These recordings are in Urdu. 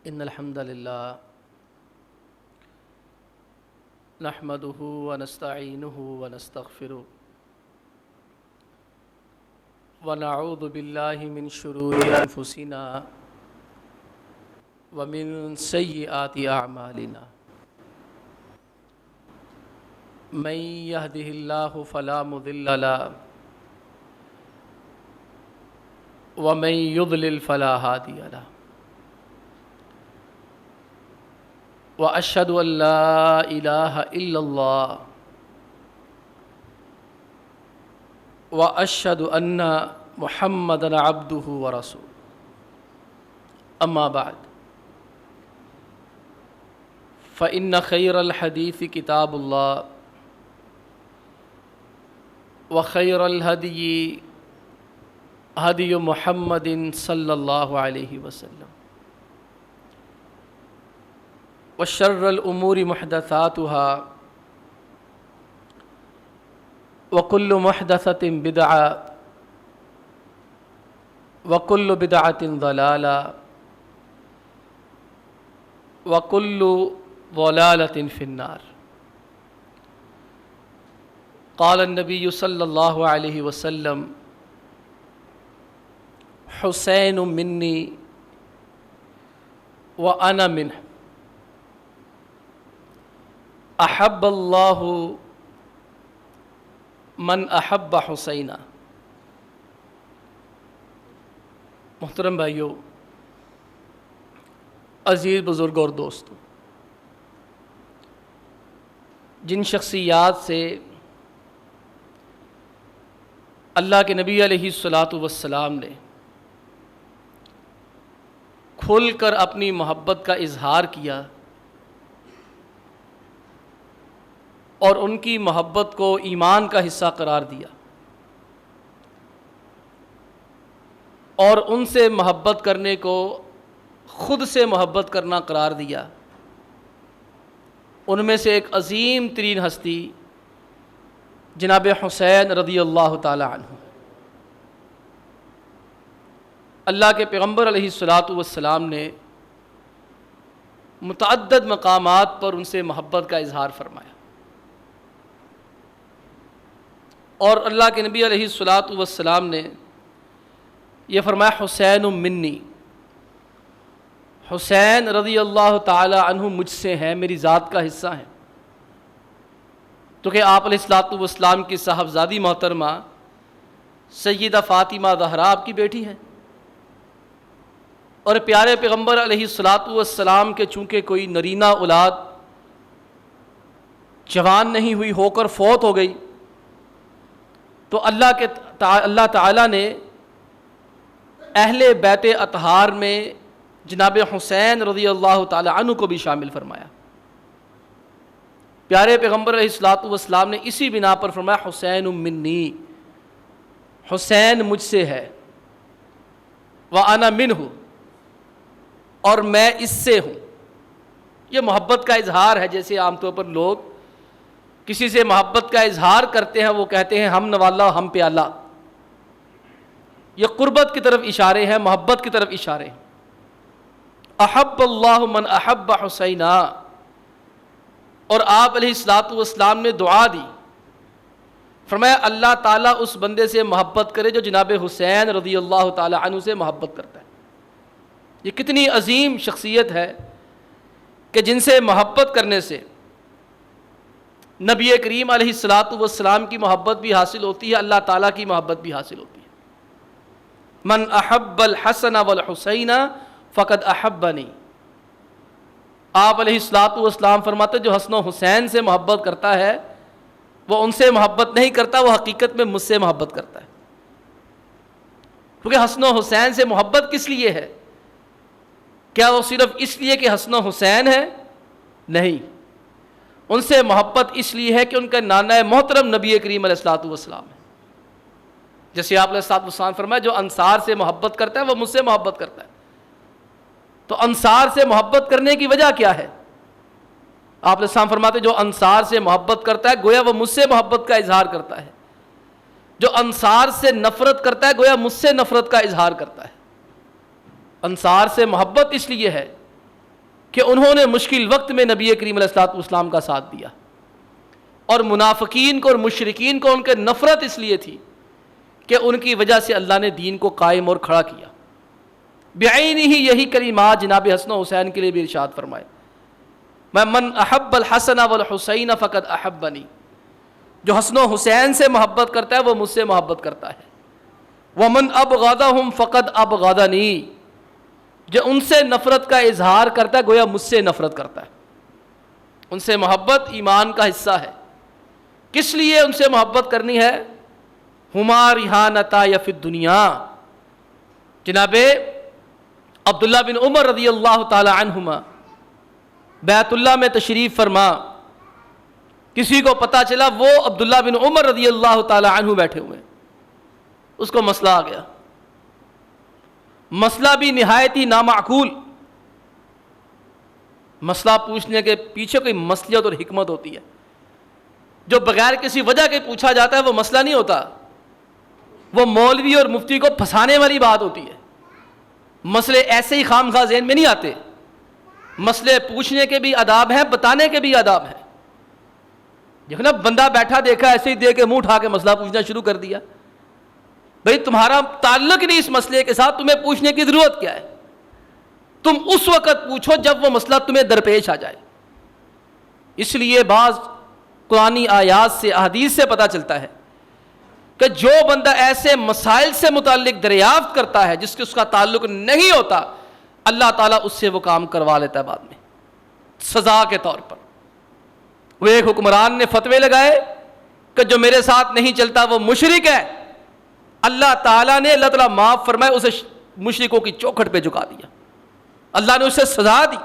ان الحمد للہ نحمده ونستعینه ونستغفره ونعوذ باللہ من شرور انفسنا ومن سیئات اعمالنا من يهده الله فلا مضل له ومن يضلل فلا هادي له وأشهد أن لا إله إلا الله وأشهد أن محمدًا عبده ورسوله أما بعد فإن خير الحديث كتاب الله وخير الهدي هدي محمد صلى الله عليه وسلم وشر الأمور محدثاتها وكل محدثة بدعة وكل بدعة ضلالة وكل ضلالة في النار قال النبي صلى الله عليه وسلم حسين مني وأنا منه احب اللہ من احب حسینہ۔ محترم بھائیو، عزیز بزرگ اور دوستو، جن شخصیات سے اللہ کے نبی علیہ الصلاۃ والسلام نے کھل کر اپنی محبت کا اظہار کیا اور ان کی محبت کو ایمان کا حصہ قرار دیا اور ان سے محبت کرنے کو خود سے محبت کرنا قرار دیا، ان میں سے ایک عظیم ترین ہستی جناب حسین رضی اللہ تعالی عنہ، اللہ کے پیغمبر علیہ الصلاۃ والسلام نے متعدد مقامات پر ان سے محبت کا اظہار فرمایا، اور اللہ کے نبی علیہ الصلاۃ والسلام نے یہ فرمایا حسین منی، حسین رضی اللہ تعالی عنہ مجھ سے ہیں، میری ذات کا حصہ ہیں۔ تو کہ آپ علیہ الصلاۃ والسلام کی صاحبزادی محترمہ سیدہ فاطمہ زہرا آپ کی بیٹی ہیں، اور پیارے پیغمبر علیہ الصلاۃ والسلام کے چونکہ کوئی نرینہ اولاد جوان نہیں ہوئی، ہو کر فوت ہو گئی، تو اللہ تعالیٰ نے اہل بیت اطہار میں جناب حسین رضی اللہ تعالی عنہ کو بھی شامل فرمایا۔ پیارے پیغمبر علیہ الصلاۃ والسلام نے اسی بنا پر فرمایا حسین منی، حسین مجھ سے ہے، وَأَنَا مِنْهُ، اور میں اس سے ہوں۔ یہ محبت کا اظہار ہے، جیسے عام طور پر لوگ کسی سے محبت کا اظہار کرتے ہیں، وہ کہتے ہیں ہم نوالا ہم پیالہ، یہ قربت کی طرف اشارے ہیں، محبت کی طرف اشارے ہیں۔ احب اللہ من احب حسینہ، اور آپ علیہ الصلاۃ والسلام نے دعا دی، فرمایا اللہ تعالیٰ اس بندے سے محبت کرے جو جناب حسین رضی اللہ تعالی عنہ سے محبت کرتا ہے۔ یہ کتنی عظیم شخصیت ہے کہ جن سے محبت کرنے سے نبی کریم علیہ الصلاۃ والسلام کی محبت بھی حاصل ہوتی ہے، اللہ تعالیٰ کی محبت بھی حاصل ہوتی ہے۔ من احب الحسن والحسین فقد احبنی، آپ علیہ الصلاۃ والسلام فرماتے جو حسن و حسین سے محبت کرتا ہے وہ ان سے محبت نہیں کرتا، وہ حقیقت میں مجھ سے محبت کرتا ہے۔ کیونکہ حسن و حسین سے محبت کس لیے ہے؟ کیا وہ صرف اس لیے کہ حسن و حسین ہے؟ نہیں، ان سے محبت اس لیے ہے کہ ان کا نانا محترم نبی کریم علیہ الصلوۃ والسلام ہے۔ جیسے آپ علیہ الصلوۃ والسلام فرمایا جو انصار سے محبت کرتا ہے وہ مجھ سے محبت کرتا ہے۔ تو انصار سے محبت کرنے کی وجہ کیا ہے؟ آپ علیہ السلام فرماتے جو انصار سے محبت کرتا ہے گویا وہ مجھ سے محبت کا اظہار کرتا ہے، جو انصار سے نفرت کرتا ہے گویا مجھ سے نفرت کا اظہار کرتا ہے۔ انصار سے محبت اس لیے ہے کہ انہوں نے مشکل وقت میں نبی کریم علیہ الصلوۃ والسلام کا ساتھ دیا، اور منافقین کو اور مشرکین کو ان کے نفرت اس لیے تھی کہ ان کی وجہ سے اللہ نے دین کو قائم اور کھڑا کیا۔ بعینہ ہی یہی کلمات جناب حسن و حسین کے لیے بھی ارشاد فرمائے، من احب الحسن والحسین فقد احبنی، جو حسن و حسین سے محبت کرتا ہے وہ مجھ سے محبت کرتا ہے، ومن ابغضہم فقد ابغضنی، جو ان سے نفرت کا اظہار کرتا ہے گویا مجھ سے نفرت کرتا ہے۔ ان سے محبت ایمان کا حصہ ہے۔ کس لیے ان سے محبت کرنی ہے؟ ہما ریحانتا یا فی الدنیا، جناب عبداللہ بن عمر رضی اللہ تعالی عنہما بیت اللہ میں تشریف فرما، کسی کو پتا چلا وہ عبداللہ بن عمر رضی اللہ تعالی عنہ بیٹھے ہوئے، اس کو مسئلہ آ گیا، مسئلہ بھی نہایت ہی نامعقول۔ مسئلہ پوچھنے کے پیچھے کوئی مصلحت اور حکمت ہوتی ہے، جو بغیر کسی وجہ کے پوچھا جاتا ہے وہ مسئلہ نہیں ہوتا، وہ مولوی اور مفتی کو پھنسانے والی بات ہوتی ہے۔ مسئلے ایسے ہی خام خواہ ذہن میں نہیں آتے، مسئلے پوچھنے کے بھی آداب ہیں، بتانے کے بھی آداب ہیں۔ دیکھو نا، بندہ بیٹھا دیکھا ایسے ہی دے کے منہ اٹھا کے مسئلہ پوچھنا شروع کر دیا، بھئی تمہارا تعلق نہیں اس مسئلے کے ساتھ، تمہیں پوچھنے کی ضرورت کیا ہے؟ تم اس وقت پوچھو جب وہ مسئلہ تمہیں درپیش آ جائے۔ اس لیے بعض قرآنی آیات سے احادیث سے پتہ چلتا ہے کہ جو بندہ ایسے مسائل سے متعلق دریافت کرتا ہے جس کے اس کا تعلق نہیں ہوتا، اللہ تعالیٰ اس سے وہ کام کروا لیتا ہے بعد میں سزا کے طور پر۔ وہ ایک حکمران نے فتوے لگائے کہ جو میرے ساتھ نہیں چلتا وہ مشرک ہے، اللہ تعالیٰ نے اللہ تعالیٰ معاف فرمائے اسے مشرکوں کی چوکھٹ پہ جھکا دیا۔ اللہ نے اسے سزا دی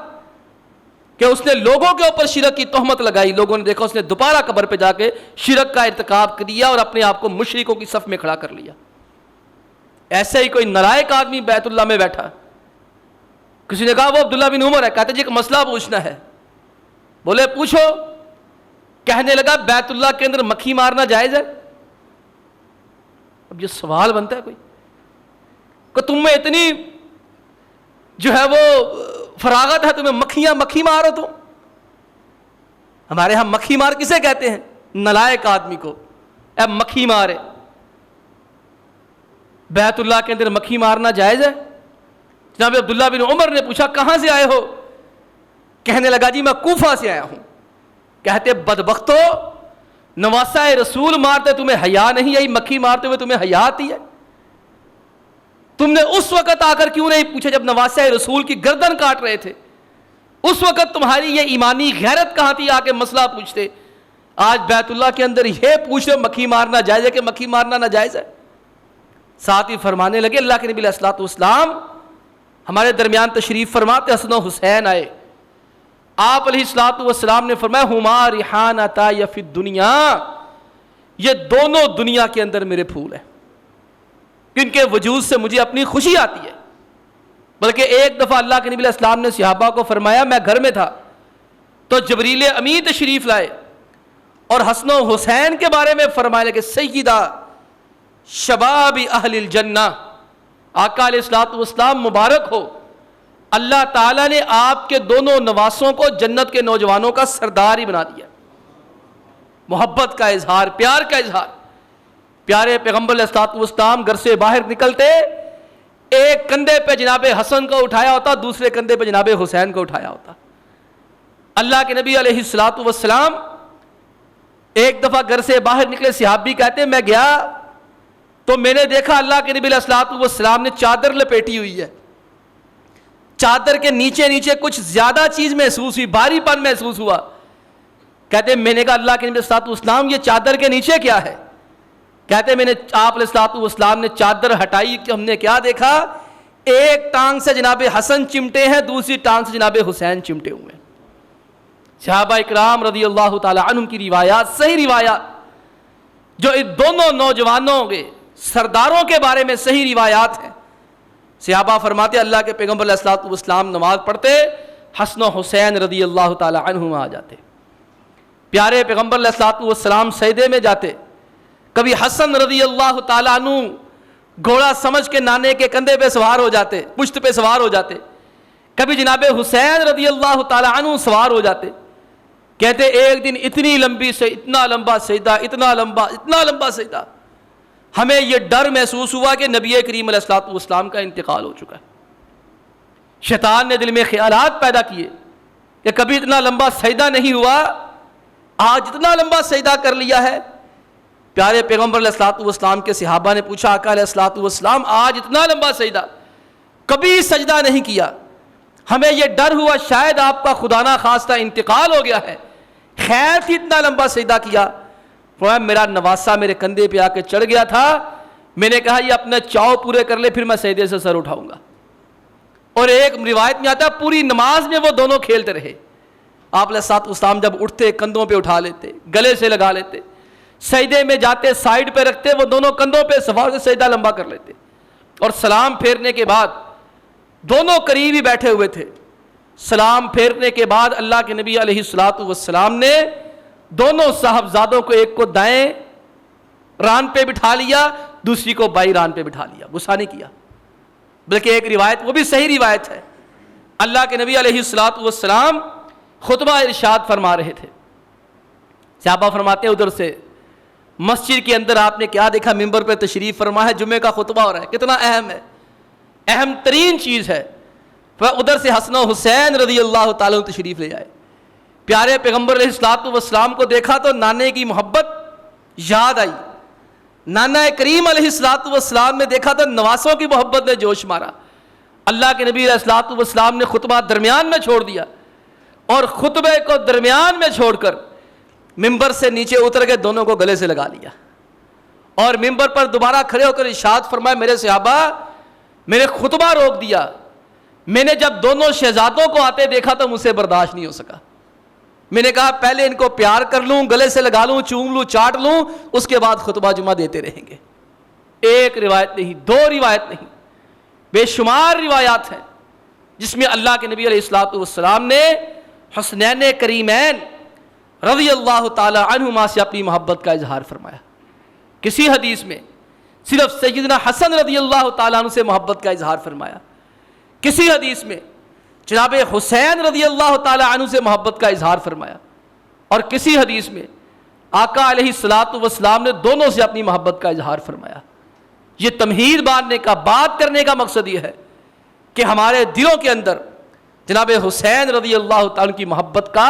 کہ اس نے لوگوں کے اوپر شرک کی تہمت لگائی، لوگوں نے دیکھا اس نے دوبارہ قبر پہ جا کے شرک کا ارتکاب کیا اور اپنے آپ کو مشرکوں کی صف میں کھڑا کر لیا۔ ایسے ہی کوئی نالائق آدمی بیت اللہ میں بیٹھا، کسی نے کہا وہ عبداللہ بن عمر ہے، کہتے جی ایک مسئلہ پوچھنا ہے۔ بولے پوچھو۔ کہنے لگا بیت اللہ کے اندر مکھی مارنا جائز ہے؟ اب یہ سوال بنتا ہے کوئی کہ تم میں اتنی جو ہے وہ فراغت ہے، تمہیں مکھی مارو تم؟ ہمارے ہاں مکھی مار کسے کہتے ہیں؟ نالائق آدمی کو، اے مکھی مارے۔ بیت اللہ کے اندر مکھی مارنا جائز ہے؟ جناب عبداللہ بن عمر نے پوچھا کہاں سے آئے ہو؟ کہنے لگا جی میں کوفہ سے آیا ہوں۔ کہتے بدبختو، نواسہ رسول مارتے تمہیں حیا نہیں آئی، مکھی مارتے ہوئے تمہیں حیا آتی ہے؟ تم نے اس وقت آ کر کیوں نہیں پوچھا جب نواسہ رسول کی گردن کاٹ رہے تھے؟ اس وقت تمہاری یہ ایمانی غیرت کہاں تھی آ کے مسئلہ پوچھتے؟ آج بیت اللہ کے اندر یہ پوچھ رہے مکھی مارنا جائز ہے کہ مکھی مارنا ناجائز ہے؟ ساتھ ہی فرمانے لگے اللہ کے نبی علیہ الصلوۃ والسلام ہمارے درمیان تشریف فرماتے، حسن و حسین آئے، آپ علیہ الصلوۃ والسلام نے فرمایا ہما ریحانتا یا فی الدنیا، یہ دونوں دنیا کے اندر میرے پھول ہیں، ان کے وجود سے مجھے اپنی خوشی آتی ہے۔ بلکہ ایک دفعہ اللہ کے نبی علیہ السلام نے صحابہ کو فرمایا، میں گھر میں تھا تو جبریل امین تشریف لائے اور حسن و حسین کے بارے میں فرمایا لگے سیدہ شباب اہل الجنہ، آقا علیہ الصلوۃ والسلام مبارک ہو، اللہ تعالیٰ نے آپ کے دونوں نواسوں کو جنت کے نوجوانوں کا سردار ہی بنا دیا۔ محبت کا اظہار، پیار کا اظہار۔ پیارے پیغمبر علیہ الصلوۃ والسلام گھر سے باہر نکلتے ایک کندھے پہ جناب حسن کو اٹھایا ہوتا، دوسرے کندھے پہ جناب حسین کو اٹھایا ہوتا۔ اللہ کے نبی علیہ الصلوۃ والسلام ایک دفعہ گھر سے باہر نکلے، صحابی کہتے میں گیا تو میں نے دیکھا اللہ کے نبی علیہ الصلوۃ والسلام نے چادر لپیٹی ہوئی ہے، چادر کے نیچے نیچے کچھ زیادہ چیز محسوس ہوئی، بھاری پن محسوس ہوا۔ کہتے میں نے کہا اللہ کے نبی علیہ الصلوۃ والسلام یہ چادر کے نیچے کیا ہے؟ کہتے میں نے آپ علیہ الصلوۃ والسلام نے چادر ہٹائی کہ ہم نے کیا دیکھا، ایک ٹانگ سے جناب حسن چمٹے ہیں، دوسری ٹانگ سے جناب حسین چمٹے ہوئے ہیں۔ صحابہ اکرام رضی اللہ تعالی عنہم کی روایات، صحیح روایات جو ان دونوں نوجوانوں کے سرداروں کے بارے میں صحیح روایات ہیں، صحابہ فرماتے اللہ کے پیغمبر علیہ الصلوۃ والسلام نماز پڑھتے، حسن و حسین رضی اللہ تعالی عنہما آ جاتے، پیارے پیغمبر علیہ الصلوۃ والسلام سجدے میں جاتے، کبھی حسن رضی اللہ تعالیٰ عنہ گھوڑا سمجھ کے نانے کے کندھے پہ سوار ہو جاتے، پشت پہ سوار ہو جاتے، کبھی جناب حسین رضی اللہ تعالی عنہ سوار ہو جاتے، کہتے ایک دن اتنی لمبی سے اتنا لمبا سجدہ، اتنا لمبا سجدہ، ہمیں یہ ڈر محسوس ہوا کہ نبی کریم علیہ الصلوۃ والسلام کا انتقال ہو چکا ہے۔ شیطان نے دل میں خیالات پیدا کیے کہ کبھی اتنا لمبا سجدہ نہیں ہوا، آج اتنا لمبا سجدہ کر لیا ہے۔ پیارے پیغمبر علیہ الصلوۃ والسلام کے صحابہ نے پوچھا، آقا علیہ الصلوۃ والسلام آج اتنا لمبا سجدہ، کبھی سجدہ نہیں کیا، ہمیں یہ ڈر ہوا شاید آپ کا خدا نہ خواستہ انتقال ہو گیا ہے، خیر تھی اتنا لمبا سجدہ کیا۔ فرمایا میرا نواسہ میرے کندھے پہ آ کے چڑھ گیا تھا، میں نے کہا یہ اپنے چاؤ پورے کر لے پھر میں سجدے سے سر اٹھاؤں گا۔ اور ایک روایت میں آتا ہے پوری نماز میں وہ دونوں کھیلتے رہے۔ آپ علیہ الصلوۃ والسلام جب اٹھتے کندھوں پہ اٹھا لیتے، گلے سے لگا لیتے، سجدے میں جاتے سائیڈ پہ رکھتے، وہ دونوں کندھوں پہ صفا سے سجدہ لمبا کر لیتے، اور سلام پھیرنے کے بعد دونوں قریب ہی بیٹھے ہوئے تھے۔ سلام پھیرنے کے بعد اللہ کے نبی علیہ الصلوۃ والسلام نے دونوں صاحبزادوں کو، ایک کو دائیں ران پہ بٹھا لیا، دوسری کو بائیں ران پہ بٹھا لیا، غصہ نہیں کیا، بلکہ ایک روایت وہ بھی صحیح روایت ہے، اللہ کے نبی علیہ الصلوۃ والسلام خطبہ ارشاد فرما رہے تھے۔ صحابہ فرماتے ہیں ادھر سے مسجد کے اندر آپ نے کیا دیکھا؟ ممبر پہ تشریف فرما ہے، جمعے کا خطبہ ہو رہا ہے، کتنا اہم ہے، اہم ترین چیز ہے۔ ادھر سے حسن و حسین رضی اللہ تعالیٰ تشریف لے آئے، پیارے پیغمبر علیہ الصلوۃ والسلام کو دیکھا تو نانے کی محبت یاد آئی، نانا کریم علیہ الصلوۃ والسلام نے دیکھا تو نواسوں کی محبت نے جوش مارا۔ اللہ کے نبی علیہ الصلوۃ والسلام نے خطبہ درمیان میں چھوڑ دیا، اور خطبے کو درمیان میں چھوڑ کر ممبر سے نیچے اتر کے دونوں کو گلے سے لگا لیا، اور ممبر پر دوبارہ کھڑے ہو کر ارشاد فرمایا میرے صحابہ میں نے خطبہ روک دیا، میں نے جب دونوں شہزادوں کو آتے دیکھا تو مجھ سے برداشت نہیں ہو سکا، میں نے کہا پہلے ان کو پیار کر لوں، گلے سے لگا لوں، چوم لوں، چاٹ لوں، اس کے بعد خطبہ جمعہ دیتے رہیں گے۔ ایک روایت نہیں، دو روایت نہیں، بے شمار روایات ہیں جس میں اللہ کے نبی علیہ الصلوۃ والسلام نے حسنین کریمین رضی اللہ تعالی عنہما سے اپنی محبت کا اظہار فرمایا۔ کسی حدیث میں صرف سیدنا حسن رضی اللہ تعالیٰ عنہ سے محبت کا اظہار فرمایا، کسی حدیث میں جناب حسین رضی اللہ تعالیٰ عنہ سے محبت کا اظہار فرمایا، اور کسی حدیث میں آقا علیہ الصلوۃ والسلام نے دونوں سے اپنی محبت کا اظہار فرمایا۔ یہ تمہید باندھنے کا، بات کرنے کا مقصد یہ ہے کہ ہمارے دلوں کے اندر جناب حسین رضی اللہ تعالیٰ کی محبت کا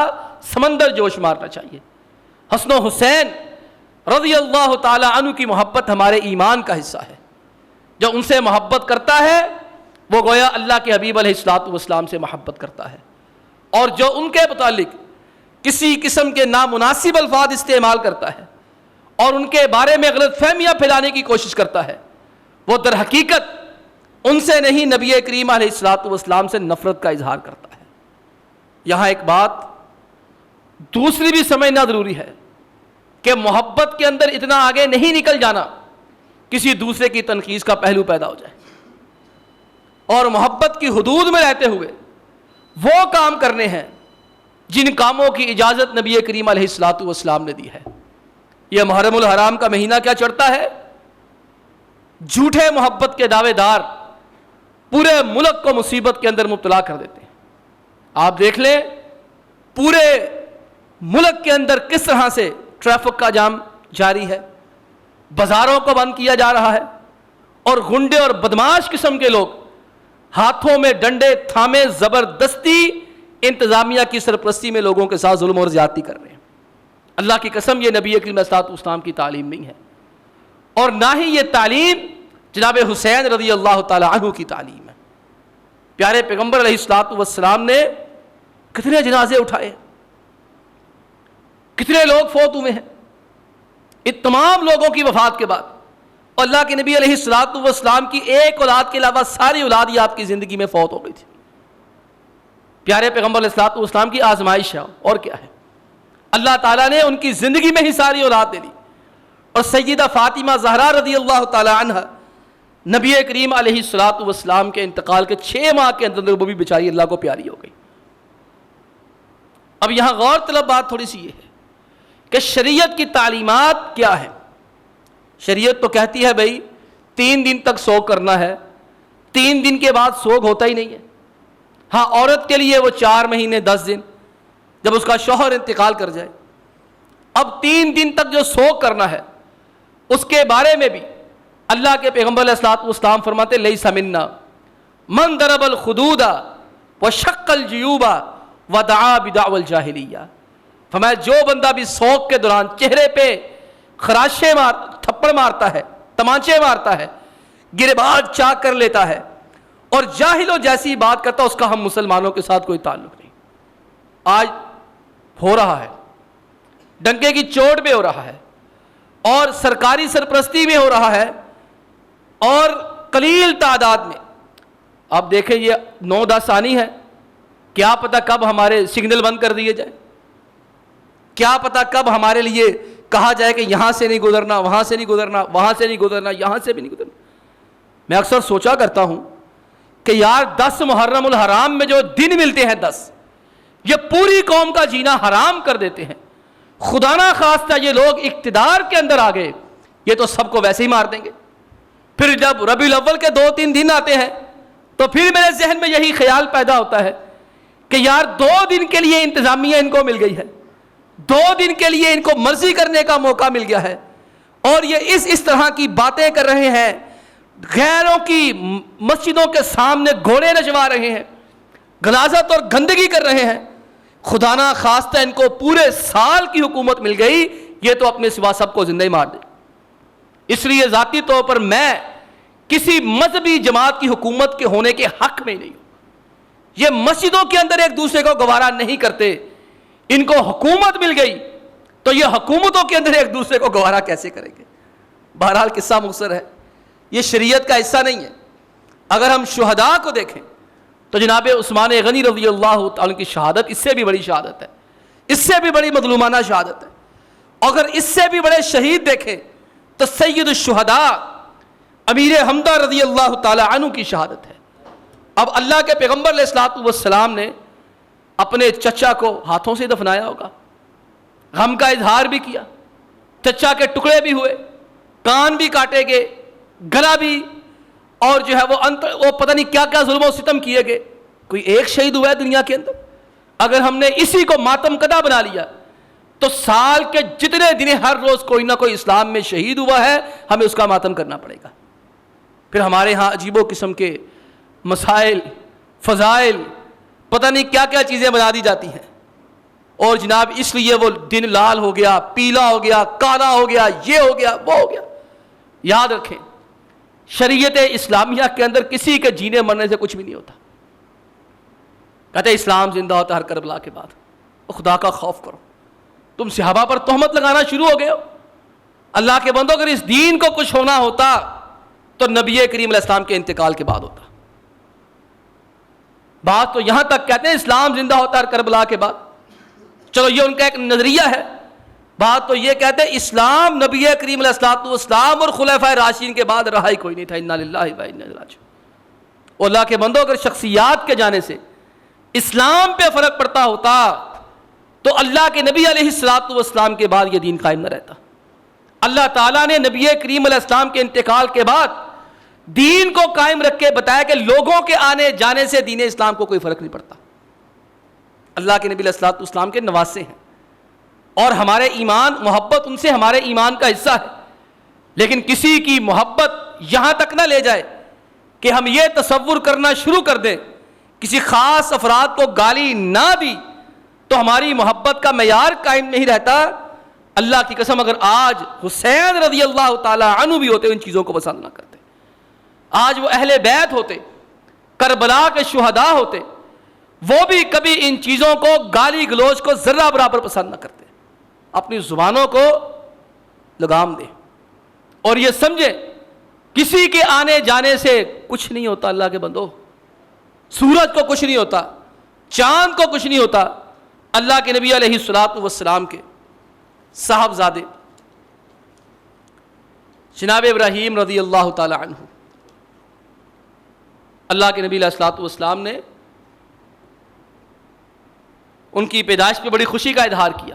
سمندر جوش مارنا چاہیے۔ حسن و حسین رضی اللہ تعالیٰ عنہ کی محبت ہمارے ایمان کا حصہ ہے، جو ان سے محبت کرتا ہے وہ گویا اللہ کے حبیب علیہ الصلوۃ والسلام سے محبت کرتا ہے، اور جو ان کے متعلق کسی قسم کے نامناسب الفاظ استعمال کرتا ہے اور ان کے بارے میں غلط فہمیاں پھیلانے کی کوشش کرتا ہے، وہ در حقیقت ان سے نہیں نبی کریم علیہ الصلوۃ والسلام سے نفرت کا اظہار کرتا ہے۔ یہاں ایک بات دوسری بھی سمجھنا ضروری ہے کہ محبت کے اندر اتنا آگے نہیں نکل جانا کسی دوسرے کی تنقید کا پہلو پیدا ہو جائے، اور محبت کی حدود میں رہتے ہوئے وہ کام کرنے ہیں جن کاموں کی اجازت نبی کریم علیہ الصلوۃ والسلام نے دی ہے۔ یہ محرم الحرام کا مہینہ کیا چڑھتا ہے، جھوٹے محبت کے دعوے دار پورے ملک کو مصیبت کے اندر مبتلا کر دیتے ہیں۔ آپ دیکھ لیں پورے ملک کے اندر کس طرح سے ٹریفک کا جام جاری ہے، بازاروں کو بند کیا جا رہا ہے، اور غنڈے اور بدماش قسم کے لوگ ہاتھوں میں ڈنڈے تھامے زبردستی انتظامیہ کی سرپرستی میں لوگوں کے ساتھ ظلم اور زیادتی کر رہے ہیں۔ اللہ کی قسم یہ نبی کریم علیہ السلام کی تعلیم نہیں ہے، اور نہ ہی یہ تعلیم جناب حسین رضی اللہ تعالی عنہ کی تعلیم ہے۔ پیارے پیغمبر علیہ الصلوۃ والسلام نے کتنے جنازے اٹھائے، کتنے لوگ فوت ہوئے ہیں، ان تمام لوگوں کی وفات کے بعد اللہ کے نبی علیہ الصلوۃ والسلام کی ایک اولاد کے علاوہ ساری اولاد ہی آپ کی زندگی میں فوت ہو گئی تھی۔ پیارے پیغمبر علیہ الصلوۃ والسلام کی آزمائش ہے، اور کیا ہے، اللہ تعالیٰ نے ان کی زندگی میں ہی ساری اولاد دے دی، اور سیدہ فاطمہ زہرا رضی اللہ تعالی عنہ نبی کریم علیہ الصلوۃ والسلام کے انتقال کے 6 ماہ کے اندر وہ بھی بیچاری اللہ کو پیاری ہو گئی۔ اب یہاں غور طلب بات تھوڑی سی یہ ہے کہ شریعت کی تعلیمات کیا ہے۔ شریعت تو کہتی ہے بھائی 3 دن تک سوگ کرنا ہے، 3 دن کے بعد سوگ ہوتا ہی نہیں ہے۔ ہاں عورت کے لیے وہ 4 مہینے 10 دن جب اس کا شوہر انتقال کر جائے. اب 3 دن تک جو سوگ کرنا ہے اس کے بارے میں بھی اللہ کے پیغمبر علیہ الصلوۃ والسلام فرماتے لیس منا من ضرب الخدود وشق الجیوب ودعا بدعوى الجاہلیہ. فرمایا جو بندہ بھی سوگ کے دوران چہرے پہ خراشے تھپڑ مارتا ہے, تمانچے مارتا ہے, گریبان چاک کر لیتا ہے اور جاہلوں جیسی بات کرتا ہے, اس کا ہم مسلمانوں کے ساتھ کوئی تعلق نہیں. آج ہو رہا ہے, ڈنکے کی چوٹ میں ہو رہا ہے اور سرکاری سرپرستی میں ہو رہا ہے اور قلیل تعداد میں. آپ دیکھیں یہ 9-10 آنی ہے, کیا پتہ کب ہمارے سگنل بند کر دیے جائیں, کیا پتہ کب ہمارے لیے کہا جائے کہ یہاں سے نہیں گزرنا, وہاں سے نہیں گزرنا, وہاں سے نہیں گزرنا, یہاں سے بھی نہیں گزرنا. میں اکثر سوچا کرتا ہوں کہ یار 10 محرم الحرام میں جو دن ملتے ہیں 10, یہ پوری قوم کا جینا حرام کر دیتے ہیں. خدا نہ خواستہ یہ لوگ اقتدار کے اندر آ گئے, یہ تو سب کو ویسے ہی مار دیں گے. پھر جب ربیع الاول کے 2-3 دن آتے ہیں تو پھر میرے ذہن میں یہی خیال پیدا ہوتا ہے کہ یار 2 دن کے لیے انتظامیہ ان کو مل گئی ہے, 2 دن کے لیے ان کو مرضی کرنے کا موقع مل گیا ہے اور یہ اس طرح کی باتیں کر رہے ہیں, غیروں کی مسجدوں کے سامنے گھوڑے نچوا رہے ہیں, غلاظت اور گندگی کر رہے ہیں. خدا نہ خواستہ ان کو پورے سال کی حکومت مل گئی, یہ تو اپنے سوا سب کو زندہ ہی مار دے. اس لیے ذاتی طور پر میں کسی مذہبی جماعت کی حکومت کے ہونے کے حق میں نہیں ہوں. یہ مسجدوں کے اندر ایک دوسرے کو گوارا نہیں کرتے, ان کو حکومت مل گئی تو یہ حکومتوں کے اندر ایک دوسرے کو گوارا کیسے کریں گے. بہرحال قصہ مختصر ہے, یہ شریعت کا حصہ نہیں ہے. اگر ہم شہداء کو دیکھیں تو جناب عثمان غنی رضی اللہ تعالیٰ کی شہادت اس سے بھی بڑی شہادت ہے, اس سے بھی بڑی مظلومانہ شہادت ہے. اگر اس سے بھی بڑے شہید دیکھیں تو سید الشہداء امیر حمزہ رضی اللہ تعالیٰ عنہ کی شہادت ہے. اب اللہ کے پیغمبر علیہ الصلوۃ والسلام نے اپنے چچا کو ہاتھوں سے دفنایا ہوگا, غم کا اظہار بھی کیا, چچا کے ٹکڑے بھی ہوئے, کان بھی کاٹے گئے, گلا بھی, اور جو ہے وہ پتہ نہیں کیا کیا ظلم و ستم کیے گئے. کوئی ایک شہید ہوا ہے دنیا کے اندر؟ اگر ہم نے اسی کو ماتم کدا بنا لیا تو سال کے جتنے دن ہر روز کوئی نہ کوئی اسلام میں شہید ہوا ہے ہمیں اس کا ماتم کرنا پڑے گا. پھر ہمارے ہاں عجیب و قسم کے مسائل, فضائل, پتہ نہیں کیا کیا چیزیں بنا دی جاتی ہیں, اور جناب اس لیے وہ دن لال ہو گیا, پیلا ہو گیا, کالا ہو گیا, یہ ہو گیا, وہ ہو گیا. یاد رکھیں شریعت اسلامیہ کے اندر کسی کے جینے مرنے سے کچھ بھی نہیں ہوتا. کہتے اسلام زندہ ہوتا ہر کربلا کے بعد. خدا کا خوف کرو, تم صحابہ پر تہمت لگانا شروع ہو گئے ہو. اللہ کے بندو اگر اس دین کو کچھ ہونا ہوتا تو نبی کریم علیہ السلام کے انتقال کے بعد ہوتا. بات تو یہاں تک کہتے ہیں اسلام زندہ ہوتا ہر کربلا کے بعد. چلو یہ ان کا ایک نظریہ ہے, بات تو یہ کہتے ہیں اسلام نبی کریم علیہ الصلوۃ والسلام اور خلفائے راشدین کے بعد رہا ہی کوئی نہیں تھا. انا للہ و انا الیہ راجعون. اللہ کے بندو اگر شخصیات کے جانے سے اسلام پہ فرق پڑتا ہوتا تو اللہ کے نبی علیہ الصلوۃ والسلام کے بعد یہ دین قائم نہ رہتا. اللہ تعالیٰ نے نبی کریم علیہ السلام کے انتقال کے بعد دین کو قائم رکھ کے بتایا کہ لوگوں کے آنے جانے سے دین اسلام کو کوئی فرق نہیں پڑتا. اللہ کے نبی علیہ الصلوۃ والسلام کے نواسے ہیں اور ہمارے ایمان محبت ان سے ہمارے ایمان کا حصہ ہے. لیکن کسی کی محبت یہاں تک نہ لے جائے کہ ہم یہ تصور کرنا شروع کر دیں کسی خاص افراد کو گالی نہ دی تو ہماری محبت کا معیار قائم نہیں رہتا. اللہ کی قسم اگر آج حسین رضی اللہ تعالیٰ عنہ بھی ہوتے ان چیزوں کو پسند نہ کرتے, آج وہ اہل بیت ہوتے, کربلا کے شہداء ہوتے, وہ بھی کبھی ان چیزوں کو گالی گلوچ کو ذرہ برابر پسند نہ کرتے. اپنی زبانوں کو لگام دیں اور یہ سمجھیں کسی کے آنے جانے سے کچھ نہیں ہوتا. اللہ کے بندو سورج کو کچھ نہیں ہوتا, چاند کو کچھ نہیں ہوتا. اللہ کے نبی علیہ الصلوۃ والسلام کے صاحبزادے جناب ابراہیم رضی اللہ تعالی عنہ, اللہ کے نبی علیہ الصلوۃ والسلام نے ان کی پیدائش پہ بڑی خوشی کا اظہار کیا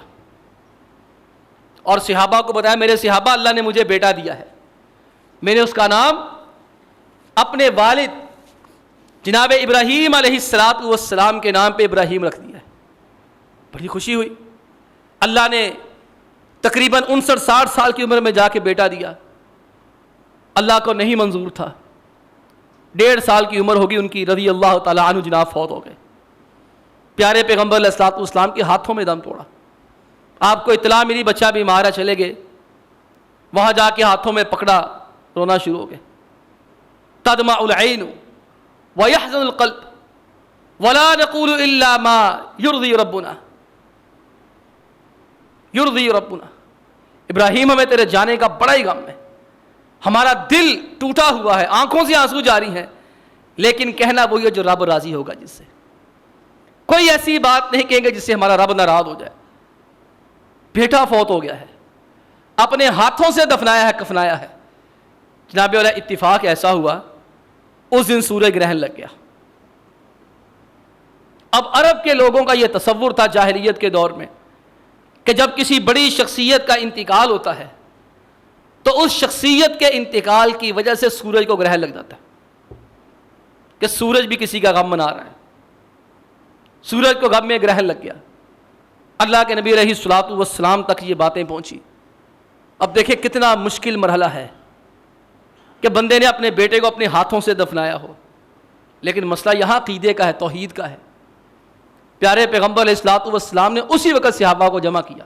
اور صحابہ کو بتایا میرے صحابہ اللہ نے مجھے بیٹا دیا ہے, میں نے اس کا نام اپنے والد جناب ابراہیم علیہ السلام کے نام پہ ابراہیم رکھ دیا ہے۔ بڑی خوشی ہوئی۔ اللہ نے تقریباً 59-60 سال کی عمر میں جا کے بیٹا دیا۔ اللہ کو نہیں منظور تھا، 1.5 سال کی عمر ہوگی ان کی، رضی اللہ تعالیٰ عنہ جناب فوت ہو گئے۔ پیارے پیغمبر علیہ السلام کے ہاتھوں میں دم توڑا۔ آپ کو اطلاع ملی بچہ بیمار ہے، چلے گئے، وہاں جا کے ہاتھوں میں پکڑا، رونا شروع ہو گئے۔ تدمع العین ویحزن القلب ولا نقول الا ما یرضی ربنا یرضی ربنا۔ ابراہیم ہمیں تیرے جانے کا بڑا ہی غم ہے، ہمارا دل ٹوٹا ہوا ہے، آنکھوں سے آنسو جاری ہیں، لیکن کہنا وہی ہے جو رب راضی ہوگا جس سے۔ کوئی ایسی بات نہیں کہیں گے جس سے ہمارا رب ناراض ہو جائے۔ بیٹا فوت ہو گیا ہے، اپنے ہاتھوں سے دفنایا ہے، کفنایا ہے۔ جناب والا اتفاق ایسا ہوا، اس دن سورج گرہن لگ گیا۔ اب عرب کے لوگوں کا یہ تصور تھا جاہلیت کے دور میں کہ جب کسی بڑی شخصیت کا انتقال ہوتا ہے تو اس شخصیت کے انتقال کی وجہ سے سورج کو گرہن لگ جاتا ہے، کہ سورج بھی کسی کا غم منا رہا ہے۔ سورج کو غم میں گرہن لگ گیا۔ اللہ کے نبی علیہ الصلوۃ والسلام تک یہ باتیں پہنچی۔ اب دیکھیں کتنا مشکل مرحلہ ہے کہ بندے نے اپنے بیٹے کو اپنے ہاتھوں سے دفنایا ہو، لیکن مسئلہ یہاں عقیدے کا ہے، توحید کا ہے۔ پیارے پیغمبر علیہ الصلوۃ والسلام نے اسی وقت صحابہ کو جمع کیا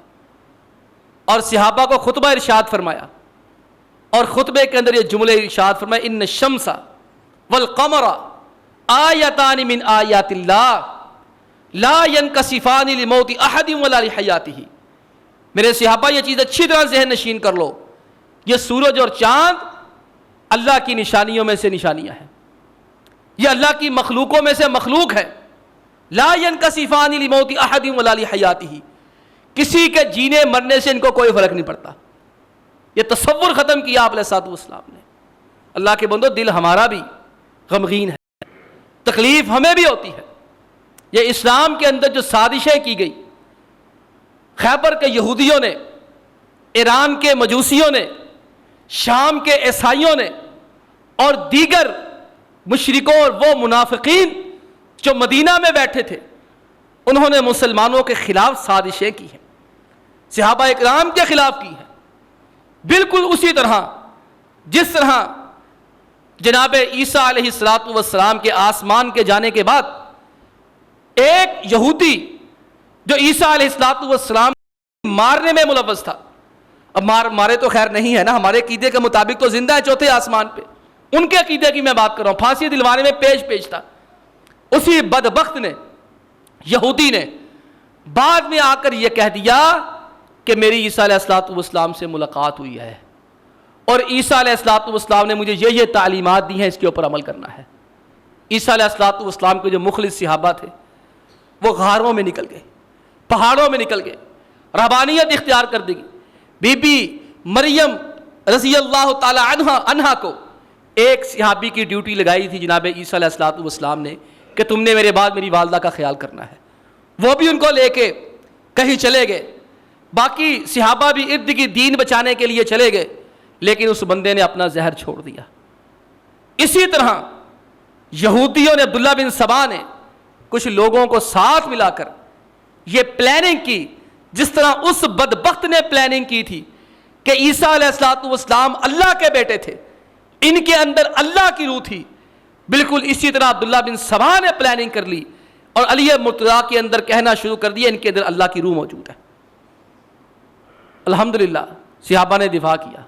اور صحابہ کو خطبہ ارشاد فرمایا، اور خطبے کے اندر یہ جملے ارشاد فرمائے، ان الشمس والقمر آیتان من آیات اللہ لا ينکسفان لموت احد ولا لحیاتہ۔ میرے صحابہ یہ چیز اچھی طرح ذہن نشین کر لو، یہ سورج اور چاند اللہ کی نشانیوں میں سے نشانیاں ہیں، یہ اللہ کی مخلوقوں میں سے مخلوق ہے۔ لا ينکسفان لموت احد ولا لحیاتہ، کسی کے جینے مرنے سے ان کو کوئی فرق نہیں پڑتا۔ یہ تصور ختم کیا آپ علیہ الصلوۃ والسلام نے۔ اللہ کے بندو، دل ہمارا بھی غمگین ہے، تکلیف ہمیں بھی ہوتی ہے۔ یہ اسلام کے اندر جو سازشیں کی گئی، خیبر کے یہودیوں نے، ایران کے مجوسیوں نے، شام کے عیسائیوں نے اور دیگر مشرکوں اور وہ منافقین جو مدینہ میں بیٹھے تھے، انہوں نے مسلمانوں کے خلاف سازشیں کی ہیں، صحابہ اکرام کے خلاف کی ہیں، بالکل اسی طرح جس طرح جناب عیسیٰ علیہ السلام کے آسمان کے جانے کے بعد ایک یہودی جو عیسیٰ علیہ السلام مارنے میں ملوث تھا، اب مارے تو خیر نہیں ہے نا، ہمارے عقیدے کے مطابق تو زندہ ہے چوتھے آسمان پہ، ان کے عقیدے کی میں بات کر رہا ہوں، پھانسی دلوانے میں پیش تھا۔ اسی بدبخت نے، یہودی نے بعد میں آ کر یہ کہہ دیا کہ میری عیسیٰ علیہ السلام سے ملاقات ہوئی ہے اور عیسیٰ علیہ السلام نے مجھے یہ تعلیمات دی ہیں، اس کے اوپر عمل کرنا ہے۔ عیسیٰ علیہ السلام کے جو مخلص صحابہ تھے وہ غاروں میں نکل گئے، پہاڑوں میں نکل گئے، رہبانیت اختیار کر دی۔ بی بی مریم رضی اللہ تعالی عنہا کو ایک صحابی کی ڈیوٹی لگائی تھی جناب عیسیٰ علیہ السلام نے کہ تم نے میرے بعد میری والدہ کا خیال کرنا ہے، وہ بھی ان کو لے کے کہیں چلے گئے، باقی صحابہ بھی ارد گرد دین بچانے کے لیے چلے گئے، لیکن اس بندے نے اپنا زہر چھوڑ دیا۔ اسی طرح یہودیوں نے، عبداللہ بن سبا نے کچھ لوگوں کو ساتھ ملا کر یہ پلاننگ کی، جس طرح اس بدبخت نے پلاننگ کی تھی کہ عیسیٰ علیہ السلام اللہ کے بیٹے تھے، ان کے اندر اللہ کی روح تھی، بالکل اسی طرح عبداللہ بن سبا نے پلاننگ کر لی اور علی مرتضیٰ کے اندر کہنا شروع کر دیا ان کے اندر اللہ کی روح موجود ہے۔ الحمدللہ صحابہ نے دفاع کیا،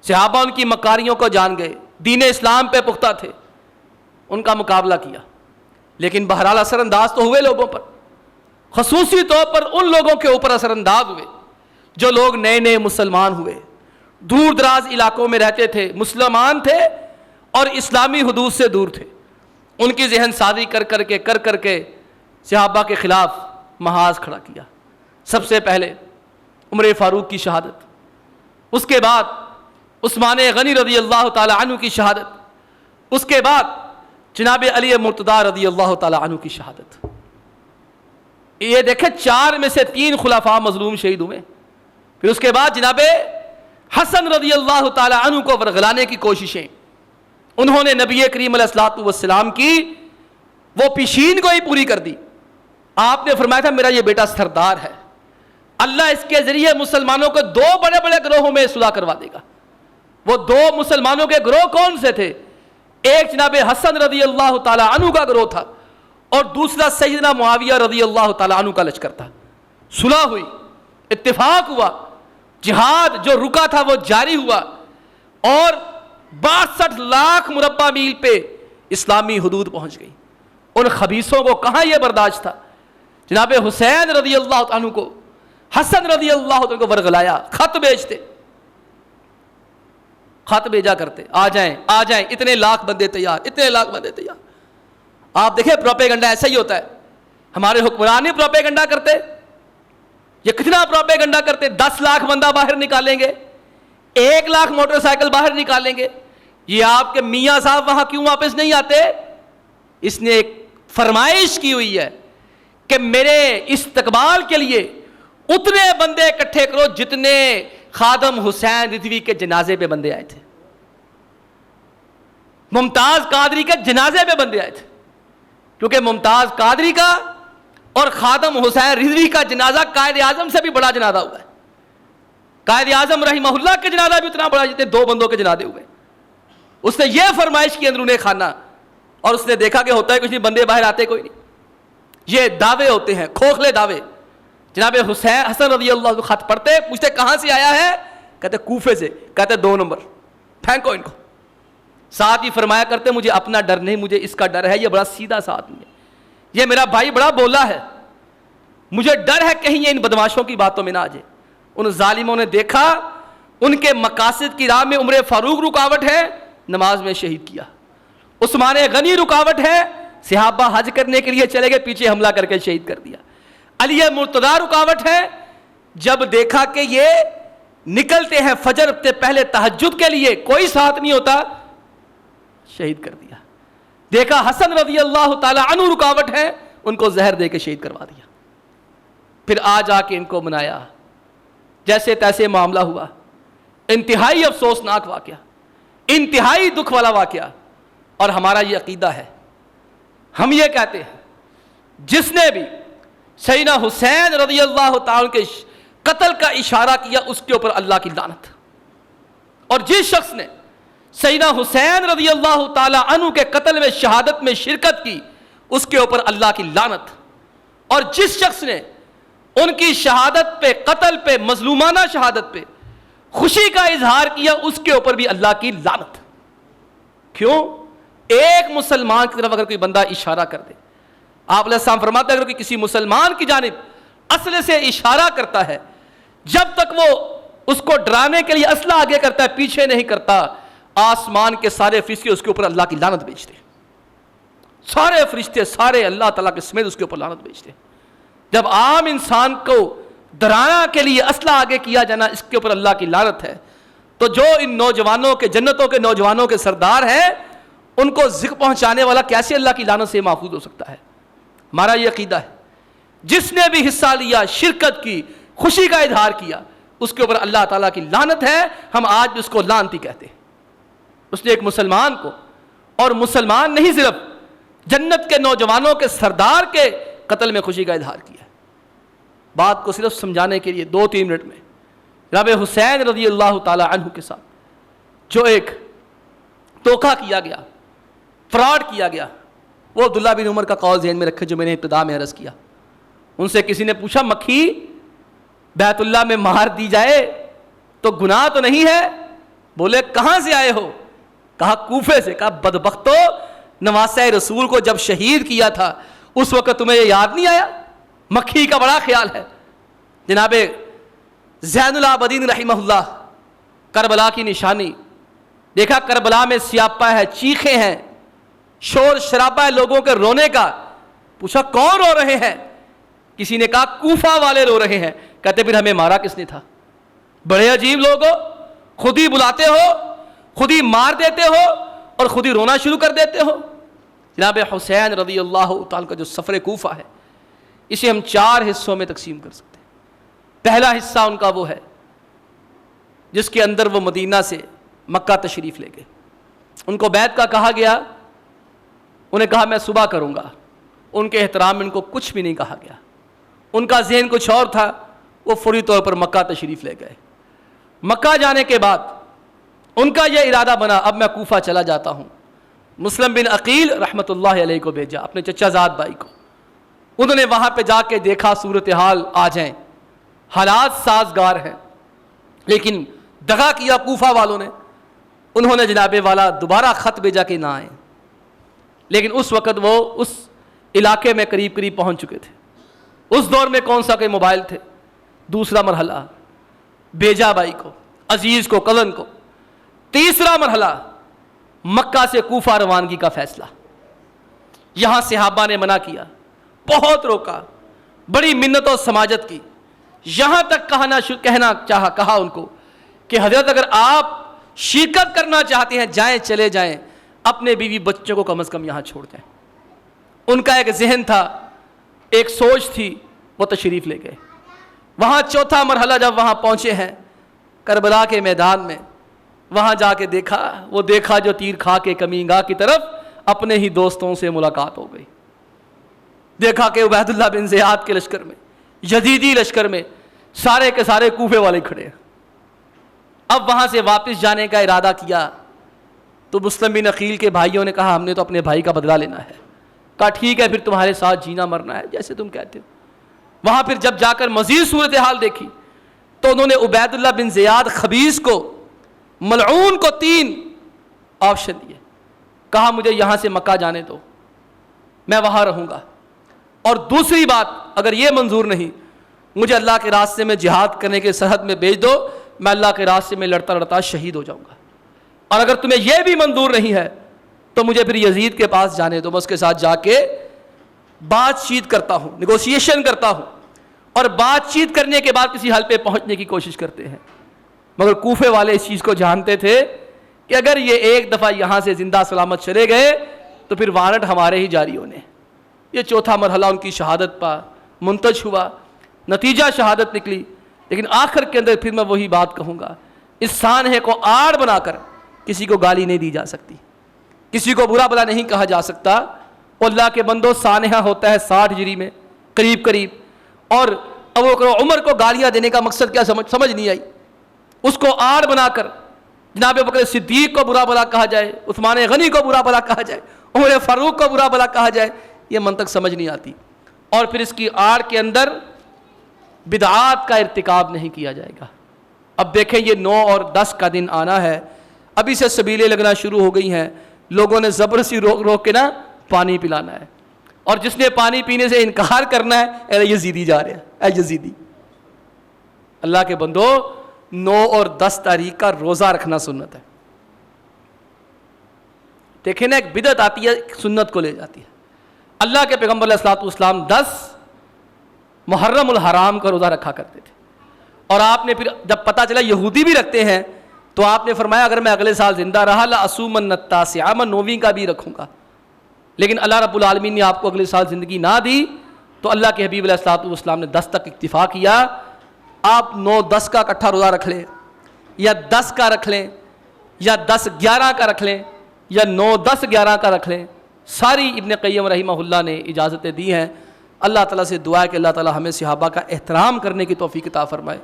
صحابہ ان کی مکاریوں کو جان گئے، دین اسلام پہ پختہ تھے، ان کا مقابلہ کیا، لیکن بہرحال اثر انداز تو ہوئے لوگوں پر، خصوصی طور پر ان لوگوں کے اوپر اثر انداز ہوئے جو لوگ نئے نئے مسلمان ہوئے، دور دراز علاقوں میں رہتے تھے، مسلمان تھے اور اسلامی حدود سے دور تھے، ان کی ذہن سازی کر کے صحابہ کے خلاف محاذ کھڑا کیا۔ سب سے پہلے عمر فاروق کی شہادت، اس کے بعد عثمان غنی رضی اللہ تعالی عنہ کی شہادت، اس کے بعد جناب علی مرتضیٰ رضی اللہ تعالی عنہ کی شہادت۔ یہ دیکھیں 4 میں سے 3 خلفاء مظلوم شہید ہوئے۔ پھر اس کے بعد جناب حسن رضی اللہ تعالی عنہ کو ورغلانے کی کوششیں، انہوں نے نبی کریم علیہ الصلوۃ والسلام کی وہ پیشین کو ہی پوری کر دی. آپ نے فرمایا تھا میرا یہ بیٹا سردار ہے, اللہ اس کے ذریعے مسلمانوں کو 2 بڑے بڑے گروہوں میں صلح کروا دے گا. وہ 2 مسلمانوں کے گروہ کون سے تھے؟ ایک جناب حسن رضی اللہ تعالی عنہ کا گروہ تھا, اور دوسرا سیدنا معاویہ رضی اللہ تعالی عنہ کا لشکر تھا. صلح ہوئی, اتفاق ہوا, جہاد جو رکا تھا وہ جاری ہوا, اور 62 لاکھ مربع میل پہ اسلامی حدود پہنچ گئی. ان خبیثوں کو کہاں یہ برداشت تھا؟ جناب حسین رضی اللہ عنہ کو, حسن رضی اللہ عنہ کو ورغلایا, خط بھیجتے, خط بھیجا کرتے, آ جائیں آ جائیں, اتنے لاکھ بندے تیار, اتنے لاکھ بندے تیار. آپ دیکھیں پروپیگنڈا ایسا ہی ہوتا ہے. ہمارے حکمران ہی پروپیگنڈا کرتے, یہ کتنا پروپیگنڈا کرتے. 10 لاکھ بندہ باہر نکالیں گے, 1 لاکھ موٹر سائیکل باہر نکالیں گے. یہ آپ کے میاں صاحب وہاں کیوں واپس نہیں آتے؟ اس نے ایک فرمائش کی ہوئی ہے کہ میرے استقبال کے لیے اتنے بندے اکٹھے کرو جتنے خادم حسین رضوی کے جنازے پہ بندے آئے تھے, ممتاز قادری کے جنازے پہ بندے آئے تھے. کیونکہ ممتاز قادری کا اور خادم حسین رضوی کا جنازہ قائد اعظم سے بھی بڑا جنازہ ہوا ہے. قائد اعظم رحمہ اللہ کے جنازہ بھی اتنا بڑا جتنے 2 بندوں کے جنازے ہوئے. اس نے یہ فرمائش کی اندرون خانہ, اور اس نے دیکھا کہ ہوتا ہے کچھ نہیں, بندے باہر آتے کوئی نہیں. یہ دعوے ہوتے ہیں, کھوکھلے دعوے. جناب حسن رضی اللہ عنہ خط پڑھتے, پوچھتے کہاں سے آیا ہے؟ کہتے کوفے سے. کہتے 2 نمبر پھینکو ان کو. ساتھ ہی فرمایا کرتے مجھے اپنا ڈر نہیں, مجھے اس کا ڈر ہے, یہ بڑا سیدھا سا آدمی ہے, یہ میرا بھائی بڑا بولا ہے, مجھے ڈر ہے کہیں یہ ان بدماشوں کی باتوں میں نہ آ جائے. ان ظالموں نے دیکھا ان کے مقاصد کی راہ میں عمر فاروق رکاوٹ ہے, نماز میں شہید کیا. عثمان غنی رکاوٹ ہے, صحابہ حج کرنے کے لیے چلے گئے, پیچھے حملہ کر کے شہید کر دیا. علی مرتضیٰ رکاوٹ ہے, جب دیکھا کہ یہ نکلتے ہیں فجر سے پہلے تہجد کے لیے, کوئی ساتھ نہیں ہوتا, شہید کر دیا. دیکھا حسن رضی اللہ تعالی عنہ رکاوٹ ہے, ان کو زہر دے کے شہید کروا دیا. پھر آ جا کے ان کو منایا, جیسے تیسے معاملہ ہوا. انتہائی افسوسناک واقعہ, انتہائی دکھ والا واقعہ. اور ہمارا یہ عقیدہ ہے, ہم یہ کہتے ہیں جس نے بھی سیدنا حسین رضی اللہ تعالیٰ کے قتل کا اشارہ کیا اس کے اوپر اللہ کی لعنت, اور جس شخص نے سیدنا حسین رضی اللہ تعالیٰ عنہ کے قتل میں شہادت میں شرکت کی اس کے اوپر اللہ کی لعنت, اور جس شخص نے ان کی شہادت پہ, قتل پہ, مظلومانہ شہادت پہ خوشی کا اظہار کیا اس کے اوپر بھی اللہ کی لعنت. کیوں؟ ایک مسلمان کی طرف اگر کوئی بندہ اشارہ کر دے, آپ علیہ السلام فرماتے ہیں اگر کوئی کسی مسلمان کی جانب اسلحے سے اشارہ کرتا ہے, جب تک وہ اس کو ڈرانے کے لیے اسلحہ آگے کرتا ہے, پیچھے نہیں کرتا, آسمان کے سارے فرشتے اس کے اوپر اللہ کی لعنت بھیجتے, سارے فرشتے سارے اللہ تعالیٰ کے سمیت اس کے اوپر لعنت بھیجتے. جب عام انسان کو ڈرانا کے لیے اسلحہ آگے کیا جانا, اس کے اوپر اللہ کی لعنت ہے, تو جو ان نوجوانوں کے, جنتوں کے نوجوانوں کے سردار ہیں, ان کو ذکر پہنچانے والا کیسے اللہ کی لعنت سے محفوظ ہو سکتا ہے؟ ہمارا یہ عقیدہ ہے جس نے بھی حصہ لیا, شرکت کی, خوشی کا اظہار کیا, اس کے اوپر اللہ تعالیٰ کی لعنت ہے. ہم آج بھی اس کو لعنتی کہتے ہیں. اس نے ایک مسلمان کو, اور مسلمان نہیں صرف, جنت کے نوجوانوں کے سردار کے قتل میں خوشی کا اظہار کیا. بات کو صرف سمجھانے کے لیے 2-3 منٹ میں, جناب حسین رضی اللہ تعالیٰ عنہ کے ساتھ جو ایک دھوکہ کیا گیا, فراڈ کیا گیا, وہ عبداللہ بن عمر کا قول ذہن میں رکھے جو میں نے ابتدا میں عرض کیا. ان سے کسی نے پوچھا مکھی بیت اللہ میں مہار دی جائے تو گناہ تو نہیں ہے؟ بولے کہاں سے آئے ہو؟ کہا کوفے سے. کہا بدبختو, نواسہ رسول کو جب شہید کیا تھا اس وقت تمہیں یہ یاد نہیں آیا؟ مکھی کا بڑا خیال ہے. جناب زین العابدین رحمہ اللہ, کربلا کی نشانی دیکھا, کربلا میں سیاپا ہے, چیخیں ہیں, شور شرابہ ہے لوگوں کے رونے کا. پوچھا کون رو رہے ہیں؟ کسی نے کہا کوفہ والے رو رہے ہیں. کہتے پھر ہمیں مارا کس نے تھا؟ بڑے عجیب لوگ ہو, خود ہی بلاتے ہو, خود ہی مار دیتے ہو, اور خود ہی رونا شروع کر دیتے ہو. جناب حسین رضی اللہ تعالیٰ کا جو سفر کوفہ ہے, اسے ہم 4 حصوں میں تقسیم کر سکتے ہیں. پہلا حصہ ان کا وہ ہے جس کے اندر وہ مدینہ سے مکہ تشریف لے گئے. ان کو بیعت کا کہا گیا, انہیں کہا میں صبح کروں گا, ان کے احترام میں ان کو کچھ بھی نہیں کہا گیا. ان کا ذہن کچھ اور تھا, وہ فوری طور پر مکہ تشریف لے گئے. مکہ جانے کے بعد ان کا یہ ارادہ بنا اب میں کوفہ چلا جاتا ہوں. مسلم بن عقیل رحمۃ اللہ علیہ کو بھیجا, اپنے چچا زاد بھائی کو. انہوں نے وہاں پہ جا کے دیکھا صورتحال آ جائیں, حالات سازگار ہیں, لیکن دغا کیا کوفہ والوں نے. انہوں نے جناب والا دوبارہ خط بھیجا کہ نہ آئیں, لیکن اس وقت وہ اس علاقے میں قریب قریب پہنچ چکے تھے. اس دور میں کون سا کہ موبائل تھے. دوسرا مرحلہ بھیجا بھائی کو, عزیز کو, کزن کو. تیسرا مرحلہ مکہ سے کوفہ روانگی کا فیصلہ. یہاں صحابہ نے منع کیا, بہت روکا, بڑی منت و سماجت کی, یہاں تک کہا ان کو کہ حضرت اگر آپ شرکت کرنا چاہتے ہیں جائیں, چلے جائیں, اپنے بیوی بچوں کو کم از کم یہاں چھوڑ دیں. ان کا ایک ذہن تھا, ایک سوچ تھی, وہ تشریف لے گئے. وہاں چوتھا مرحلہ جب وہاں پہنچے ہیں کربلا کے میدان میں, وہاں جا کے دیکھا جو تیر کھا کے کمینگاہ کی طرف اپنے ہی دوستوں سے ملاقات ہو گئی. دیکھا کہ عبید اللہ بن زیاد کے لشکر میں, یزیدی لشکر میں سارے کے سارے کوفے والے کھڑے ہیں. اب وہاں سے واپس جانے کا ارادہ کیا تو مسلم بن عقیل کے بھائیوں نے کہا ہم نے تو اپنے بھائی کا بدلہ لینا ہے. کہا ٹھیک ہے, پھر تمہارے ساتھ جینا مرنا ہے جیسے تم کہتے ہو. وہاں پھر جب جا کر مزید صورتحال دیکھی تو انہوں نے عبید اللہ بن زیاد خبیث کو, ملعون کو 3 آپشن دیے. کہا مجھے یہاں سے مکہ جانے دو, میں وہاں رہوں گا, اور دوسری بات اگر یہ منظور نہیں مجھے اللہ کے راستے میں جہاد کرنے کے سرحد میں بھیج دو, میں اللہ کے راستے میں لڑتا لڑتا شہید ہو جاؤں گا. اور اگر تمہیں یہ بھی منظور نہیں ہے تو مجھے پھر یزید کے پاس جانے دو, میں اس کے ساتھ جا کے بات چیت کرتا ہوں, نیگوشیشن کرتا ہوں, اور بات چیت کرنے کے بعد کسی حل پہ پہنچنے کی کوشش کرتے ہیں. مگر کوفے والے اس چیز کو جانتے تھے کہ اگر یہ ایک دفعہ یہاں سے زندہ سلامت چلے گئے تو پھر وارنٹ ہمارے ہی جاری ہونے. یہ چوتھا مرحلہ ان کی شہادت پر منتج ہوا, نتیجہ شہادت نکلی. لیکن آخر کے اندر پھر میں وہی بات کہوں گا, اس سانحے کو آڑ بنا کر کسی کو گالی نہیں دی جا سکتی, کسی کو برا بلا نہیں کہا جا سکتا. اللہ کے بندو, سانحہ ہوتا ہے 60 ہجری میں قریب, اور ابو بکر و عمر کو گالیاں دینے کا مقصد کیا سمجھ نہیں آئی. اس کو آڑ بنا کر جناب بکر صدیق کو برا بلا کہا جائے, عثمان غنی کو برا بلا کہا جائے, عمر فاروق کو برا بلا کہا جائے, یہ منطق سمجھ نہیں آتی. اور پھر اس کی آڑ کے اندر بدعات کا ارتکاب نہیں کیا جائے گا. اب دیکھیں یہ 9 اور 10 کا دن آنا ہے, ابھی سے سبیلیں لگنا شروع ہو گئی ہیں. لوگوں نے زبردستی روک کے نا پانی پلانا ہے, اور جس نے پانی پینے سے انکار کرنا ہے اے یزیدی جا رہے ہیں, اے یزیدی. اللہ کے بندو, 9 اور 10 تاریخ کا روزہ رکھنا سنت ہے. دیکھیں نا, ایک بدعت آتی ہے سنت کو لے جاتی ہے. اللہ کے پیغمبر علیہ الصلوۃ والسلام 10 محرم الحرام کا روزہ رکھا کرتے تھے, اور آپ نے پھر جب پتہ چلا یہودی بھی رکھتے ہیں تو آپ نے فرمایا اگر میں اگلے سال زندہ رہا لأصومن التاسع, میں 9ویں کا بھی رکھوں گا. لیکن اللہ رب العالمین نے آپ کو اگلے سال زندگی نہ دی تو اللہ کے حبیب علیہ الصلوۃ والسلام نے 10 تک اکتفا کیا. آپ 9-10 کا اکٹھا روزہ رکھ لیں, یا 10 کا رکھ لیں, یا 10-11 کا رکھ لیں, یا 9-10-11 کا رکھ لیں, ساری ابن قیم رحمہ اللہ نے اجازتیں دی ہیں. اللہ تعالیٰ سے دعا ہے کہ اللہ تعالیٰ ہمیں صحابہ کا احترام کرنے کی توفیق عطا فرمائے.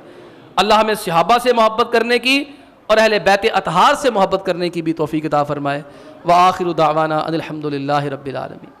اللہ ہمیں صحابہ سے محبت کرنے کی اور اہل بیت اطہار سے محبت کرنے کی بھی توفیق عطا فرمائے. وآخر دعوانا ان الحمد للہ رب العالمین.